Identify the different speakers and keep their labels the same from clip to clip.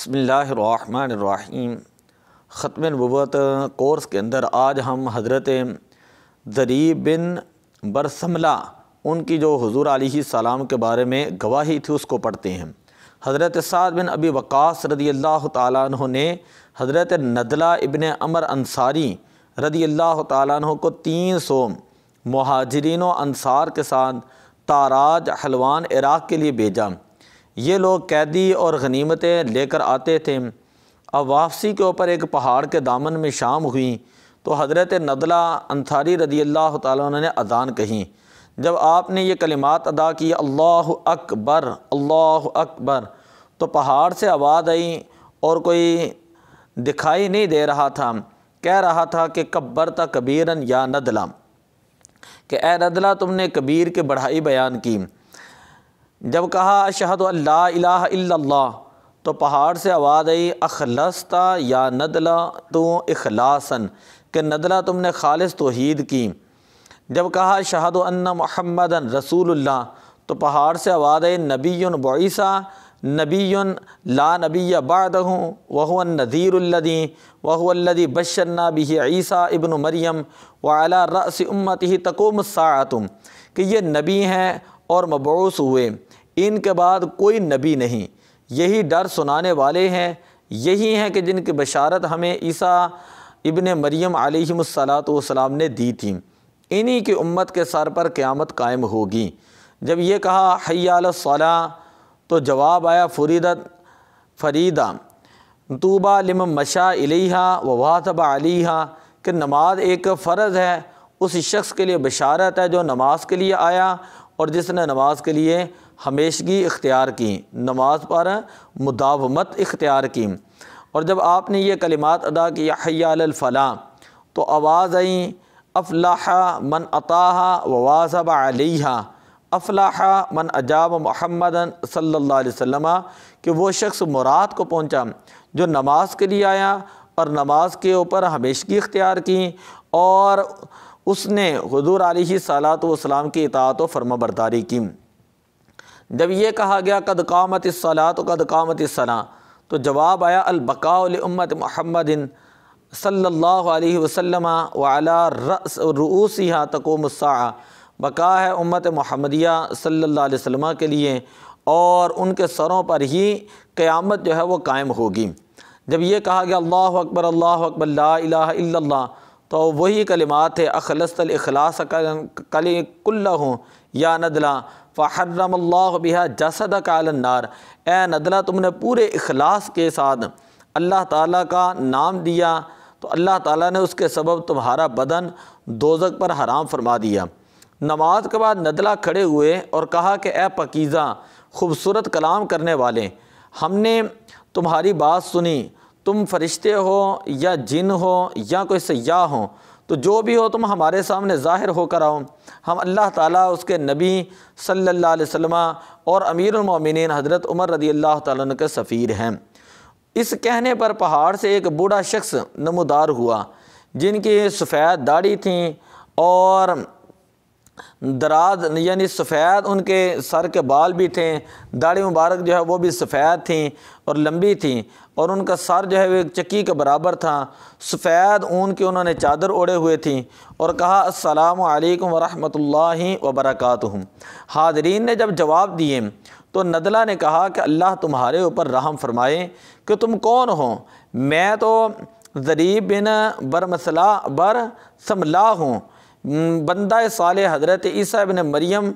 Speaker 1: بسم اللہ الرحمن الرحیم۔ ختم نبوت کورس کے اندر آج ہم حضرت ضریب بن برسملہ ان کی جو حضور علیہ السلام کے بارے میں گواہی تھی اس کو پڑھتے ہیں۔ حضرت سعد بن ابی وقاص رضی اللہ تعالیٰ عنہ نے حضرت ندلہ ابن عمر انصاری رضی اللہ تعالیٰ عنہ کو 300 مہاجرین و انصار کے ساتھ تاراج حلوان عراق کے لیے بھیجا۔ یہ لوگ قیدی اور غنیمتیں لے کر آتے تھے۔ اب واپسی کے اوپر ایک پہاڑ کے دامن میں شام ہوئی تو حضرت ندلہ انصاری رضی اللہ تعالیٰ عنہ نے اذان کہی۔ جب آپ نے یہ کلمات ادا کی اللہ اکبر اللہ اکبر تو پہاڑ سے آواز آئی اور کوئی دکھائی نہیں دے رہا تھا، کہہ رہا تھا کہ کبرت کبیرن یا ندلہ، کہ اے ندلہ تم نے کبیر کی بڑھائی بیان کی۔ جب کہا اشہد ان لا الہ الا اللہ تو پہاڑ سے آواز آئی اخلصت یا ندلہ تو اخلاصاً، کہ ندلہ تم نے خالص توحید کی۔ جب کہا اشہد ان محمدن رسول اللہ تو پہاڑ سے آواز آئی نبی بعث نبی لا نبی بعدہ وہو النذیر الذی وہو الذی بشرنا بہ عیسیٰ ابن مریم وعلی رأس امتہ تقوم الساعۃ، کہ یہ نبی ہیں اور مبعوث ہوئے، ان کے بعد کوئی نبی نہیں، یہی ڈر سنانے والے ہیں، یہی ہیں کہ جن کی بشارت ہمیں عیسیٰ ابن مریم علیہ السلام نے دی تھی، انہی کی امت کے سر پر قیامت قائم ہوگی۔ جب یہ کہا حی علی الصلاۃ تو جواب آیا فریدہ طوبیٰ لمن مشیٰ الیہا وواظب علیہا، کہ نماز ایک فرض ہے، اس شخص کے لیے بشارت ہے جو نماز کے لیے آیا اور جس نے نماز کے لیے ہمیشگی اختیار کی، نماز پر مداومت اختیار کی۔ اور جب آپ نے یہ کلمات ادا کی حی علی الفلاح تو آواز آئی افلح من اطاعہا وواظب علیہا، افلح من اجاب محمد صلی اللہ علیہ وسلم، کہ وہ شخص مراد کو پہنچا جو نماز کے لیے آیا اور نماز کے اوپر ہمیشگی اختیار کی اور اس نے حضور علیہ السلام کی اطاعت و فرما برداری کی۔ جب یہ کہا گیا قد قامت الصلاۃ قد قامت الصلاۃ تو جواب آیا البقاء لامت محمد صلی اللہ علیہ وسلم وعلی رؤوسہا تقوم الساعہ، بقا ہے امت محمدیہ صلی اللہ علیہ وسلم کے لیے اور ان کے سروں پر ہی قیامت جو ہے وہ قائم ہوگی۔ جب یہ کہا گیا اللہ اکبر لا الہ الا اللہ تو وہی کلمات ہے اخلصت الاخلاص کلہ یا ندلہ فحرم اللہ بہا جسدک علی النار، اے ندلہ تم نے پورے اخلاص کے ساتھ اللہ تعالیٰ کا نام دیا تو اللہ تعالیٰ نے اس کے سبب تمہارا بدن دوزخ پر حرام فرما دیا۔ نماز کے بعد ندلہ کھڑے ہوئے اور کہا کہ اے پاکیزہ خوبصورت کلام کرنے والے، ہم نے تمہاری بات سنی، تم فرشتے ہو یا جن ہو یا کوئی سیاح ہو تو جو بھی ہو تم ہمارے سامنے ظاہر ہو کر آؤ، ہم اللہ تعالیٰ اس کے نبی صلی اللہ علیہ وسلم اور امیر المومنین حضرت عمر رضی اللہ تعالیٰ عنہ کے سفیر ہیں۔ اس کہنے پر پہاڑ سے ایک بوڑھا شخص نمودار ہوا جن کی سفید داڑھی تھیں اور دراز یعنی سفید ان کے سر کے بال بھی تھے، داڑھی مبارک جو ہے وہ بھی سفید تھیں اور لمبی تھیں اور ان کا سر جو ہے وہ ایک چکی کے برابر تھا، سفید اون کی انہوں نے چادر اوڑھے ہوئے تھیں اور کہا السلام علیکم ورحمۃ اللہ وبرکاتہ۔ حاضرین نے جب جواب دیے تو ندلہ نے کہا کہ اللہ تمہارے اوپر رحم فرمائے کہ تم کون ہو؟ میں تو ضریب بن برسملہ ہوں، بندہ صالح حضرت عیسیٰ ابن مریم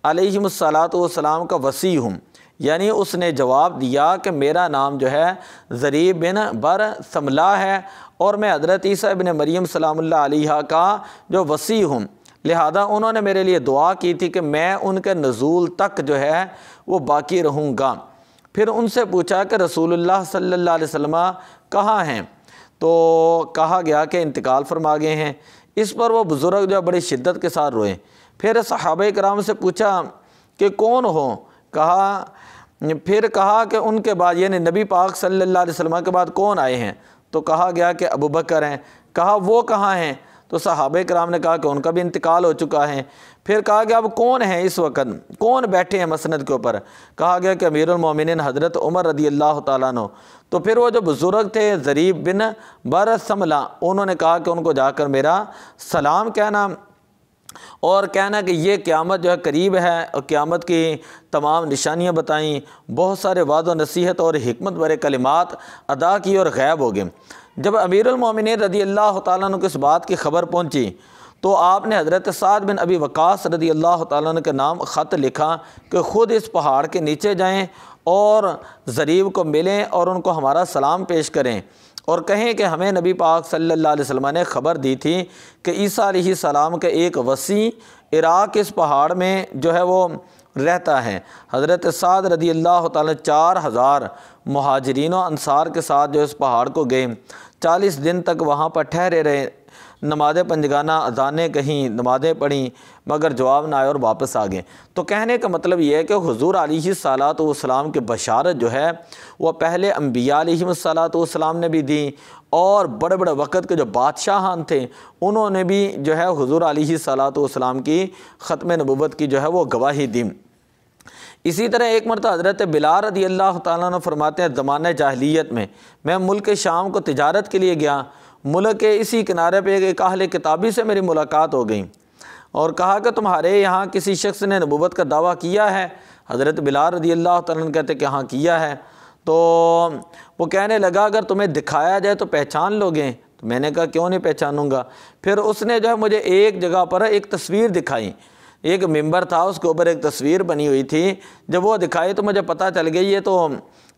Speaker 1: علیہ السلام کا وصی ہوں۔ یعنی اس نے جواب دیا کہ میرا نام جو ہے ضریب بن برسملہ ہے اور میں حضرت عیسیٰ ابن مریم سلام اللہ علیہ کا جو وصی ہوں، لہذا انہوں نے میرے لیے دعا کی تھی کہ میں ان کے نزول تک جو ہے وہ باقی رہوں گا۔ پھر ان سے پوچھا کہ رسول اللہ صلی اللہ علیہ وسلم کہاں ہیں؟ تو کہا گیا کہ انتقال فرما گئے ہیں۔ اس پر وہ بزرگ جو بڑی شدت کے ساتھ روئے۔ پھر صحابہ کرام سے پوچھا کہ کون ہو؟ پھر کہا کہ ان کے بعد یعنی نبی پاک صلی اللہ علیہ وسلم کے بعد کون آئے ہیں؟ تو کہا گیا کہ ابو بکر ہیں۔ کہا وہ کہاں ہیں؟ تو صحابہ کرام نے کہا کہ ان کا بھی انتقال ہو چکا ہے۔ پھر کہا کہ اب کون ہے اس وقت، کون بیٹھے ہیں مسند کے اوپر؟ کہا گیا کہ امیر المومنین حضرت عمر رضی اللہ تعالیٰ عنہ۔ تو پھر وہ جو بزرگ تھے ضریب بن برسملہ، انہوں نے کہا کہ ان کو جا کر میرا سلام کہنا اور کہنا کہ یہ قیامت جو ہے قریب ہے، اور قیامت کی تمام نشانیاں بتائیں، بہت سارے وعد و نصیحت اور حکمت بھرے کلمات ادا کی اور غائب ہو گئے۔ جب امیر المومنین رضی اللہ تعالیٰ عنہ کو اس بات کی خبر پہنچی تو آپ نے حضرت سعد بن ابی وقاص رضی اللہ تعالیٰ عنہ کے نام خط لکھا کہ خود اس پہاڑ کے نیچے جائیں اور ضریب کو ملیں اور ان کو ہمارا سلام پیش کریں، اور کہیں کہ ہمیں نبی پاک صلی اللہ علیہ وسلم نے خبر دی تھی کہ عیسیٰ علیہ السلام کے ایک وصی عراق اس پہاڑ میں جو ہے وہ رہتا ہے۔ حضرت سعد رضی اللہ تعالیٰ 4000 مہاجرین و انصار کے ساتھ جو اس پہاڑ کو گئے، 40 دن تک وہاں پر ٹھہرے رہے، نماز پنجگانہ اذانیں کہیں، نمازیں پڑھیں، مگر جواب نہ آئے اور واپس آ گئے۔ تو کہنے کا مطلب یہ ہے کہ حضور علیہ الصلاۃ والسلام کی بشارت جو ہے وہ پہلے انبیاء علیہ الصلاۃ والسلام نے بھی دی، اور بڑے بڑے وقت کے جو بادشاہان تھے انہوں نے بھی جو ہے حضور علیہ الصلاۃ والسلام کی ختم نبوت کی جو ہے وہ گواہی دی۔ اسی طرح ایک مرتبہ حضرت بلال رضی اللہ تعالیٰ عنہ فرماتے ہیں زمانہ جاہلیت میں ملک شام کو تجارت کے لیے گیا، ملک کے اسی کنارے پہ ایک اہل کتابی سے میری ملاقات ہو گئی اور کہا کہ تمہارے یہاں کسی شخص نے نبوت کا دعویٰ کیا ہے؟ حضرت بلال رضی اللہ تعالیٰ عنہ کہتے کہ ہاں کیا ہے۔ تو وہ کہنے لگا اگر تمہیں دکھایا جائے تو پہچان لوگے؟ تو میں نے کہا کیوں نہیں پہچانوں گا۔ پھر اس نے جو ہے مجھے ایک جگہ پر ایک تصویر دکھائی، ایک ممبر تھا اس کے اوپر ایک تصویر بنی ہوئی تھی، جب وہ دکھائی تو مجھے پتہ چل گئی یہ تو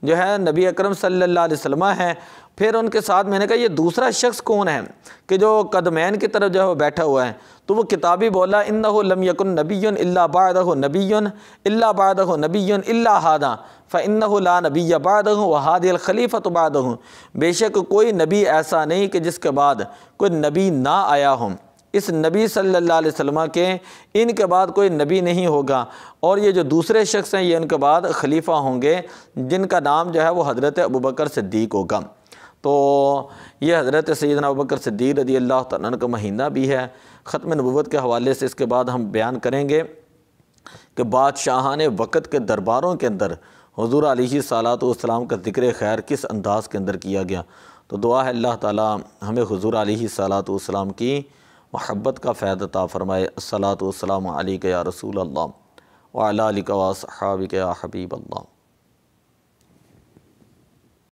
Speaker 1: جو ہے نبی اکرم صلی اللہ علیہ وسلم ہے۔ پھر ان کے ساتھ میں نے کہا یہ دوسرا شخص کون ہے کہ جو قدمین کی طرف جو ہے وہ بیٹھا ہوا ہے؟ تو وہ کتابی بولا انہ لم یکن نبی الا بعدہ نبی الا بعدہ نبی الا ھذا فانہ لا نبی بعدہ وھذہ الخلیفۃ بعدہ، بے شک کوئی نبی ایسا نہیں کہ جس کے بعد کوئی نبی نہ آیا ہو، اس نبی صلی اللہ علیہ وسلم کے ان کے بعد کوئی نبی نہیں ہوگا، اور یہ جو دوسرے شخص ہیں یہ ان کے بعد خلیفہ ہوں گے جن کا نام جو ہے وہ حضرت ابوبکر صدیق ہوگا۔ تو یہ حضرت سیدنا ابوبکر صدیق رضی اللہ تعالیٰ عنہ کا مہینہ بھی ہے۔ ختم نبوت کے حوالے سے اس کے بعد ہم بیان کریں گے کہ بادشاہان وقت کے درباروں کے اندر حضور علیہ الصلاۃ والسلام کا ذکر خیر کس انداز کے اندر کیا گیا۔ تو دعا ہے اللہ تعالیٰ ہمیں حضور علیہ الصلاۃ والسلام کی محبت کا فیض عطا فرمائے۔ الصلاۃ والسلام علیک یا رسول اللہ وعلی آلک واصحابک یا حبیب اللہ۔